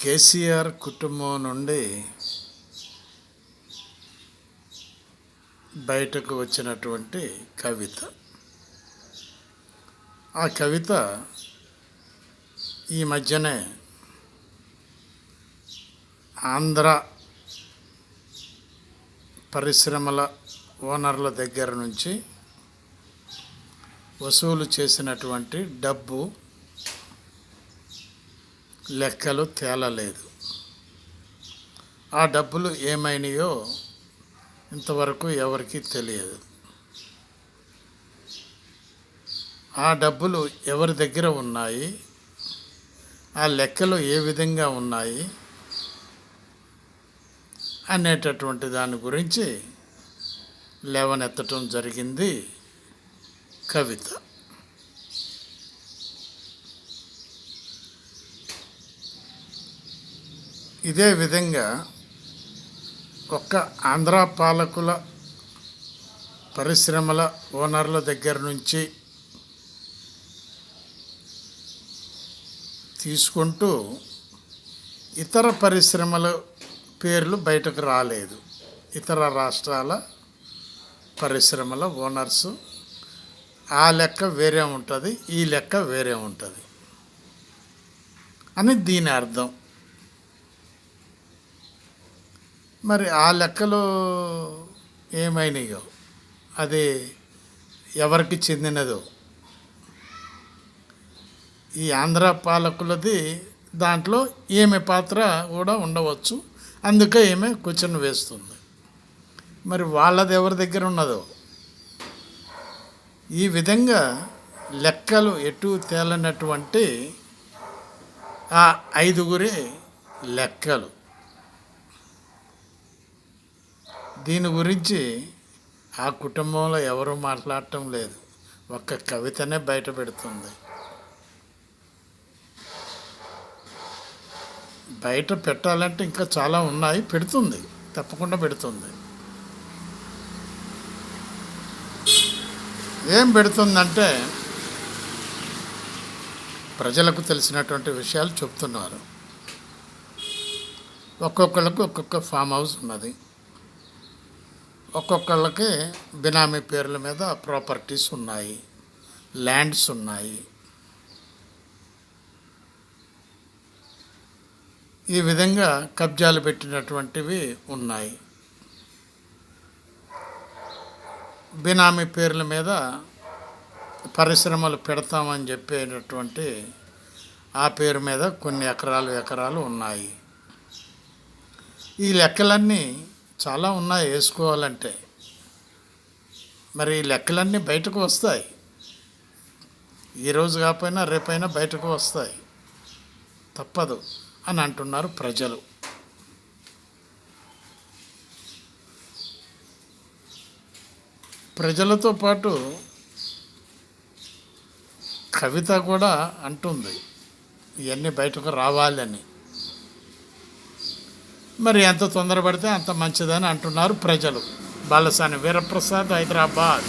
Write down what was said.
కేసీఆర్ కుటుంబం నుండి బయటకు వచ్చినటువంటి కవిత. ఆ కవిత ఈ మధ్యనే ఆంధ్ర పరిశ్రమల ఓనర్ల దగ్గర నుంచి వసూలు చేసినటువంటి డబ్బు లెక్కలు తేలలేదు. ఆ డబ్బులు ఏమైనాయో ఇంతవరకు ఎవరికీ తెలియదు. ఆ డబ్బులు ఎవరి దగ్గర ఉన్నాయి, ఆ లెక్కలు ఏ విధంగా ఉన్నాయి అనేటటువంటి దాని గురించి లేవనెత్తటం జరిగింది కవిత. ఇదే విధంగా ఒక్క ఆంధ్ర పాలకుల పరిశ్రమల ఓనర్ల దగ్గర నుంచి తీసుకుంటూ ఇతర పరిశ్రమల పేర్లు బయటకు రాలేదు. ఇతర రాష్ట్రాల పరిశ్రమల ఓనర్సు ఆ లెక్క వేరే ఉంటుంది, ఈ లెక్క వేరే ఉంటుంది అని దీని అర్థం. మరి ఆ లెక్కలు ఏమైనాయో, అది ఎవరికి చెందినదో, ఈ ఆంధ్ర పాలకులది దాంట్లో ఏమి పాత్ర కూడా ఉండవచ్చు. అందుకే ఏమే క్వశ్చన్ వేస్తుంది. మరి వాళ్ళది ఎవరి దగ్గర ఉన్నదో, ఈ విధంగా లెక్కలు ఎటు తేలనటువంటి ఆ 5గురి లెక్కలు. దీని గురించి ఆ కుటుంబంలో ఎవరు మాట్లాడటం లేదు. ఒక్క కవితనే బయట పెడుతుంది. బయట పెట్టాలంటే ఇంకా చాలా ఉన్నాయి, పెడుతుంది, తప్పకుండా పెడుతుంది. ఏం పెడుతుందంటే ప్రజలకు తెలిసినటువంటి విషయాలు చెప్తున్నారు. ఒక్కొక్కళ్ళకి ఒక్కొక్క ఫామ్ హౌస్ ఉన్నది, ఒక్కొక్కళ్ళకి బినామీ పేర్ల మీద ప్రాపర్టీస్ ఉన్నాయి, ల్యాండ్స్ ఉన్నాయి. ఈ విధంగా కబ్జాలు పెట్టినటువంటివి ఉన్నాయి. బినామీ పేర్ల మీద పరిశ్రమలు పెడతామని చెప్పేటటువంటి ఆ పేరు మీద కొన్ని ఎకరాలు ఉన్నాయి. ఈ లెక్కలన్నీ చాలా ఉన్నాయి వేసుకోవాలంటే. మరి ఈ లెక్కలన్నీ బయటకు వస్తాయి, ఈరోజు కాకపోయినా రేపైనా బయటకు వస్తాయి, తప్పదు అని అంటున్నారు ప్రజలు. ప్రజలతో పాటు కవిత కూడా అంటుంది ఇవన్నీ బయటకు రావాలని. మరి ఎంత తొందరపడితే అంత మంచిదని అంటున్నారు ప్రజలు. బాలసాని వీరప్రసాద్, హైదరాబాద్.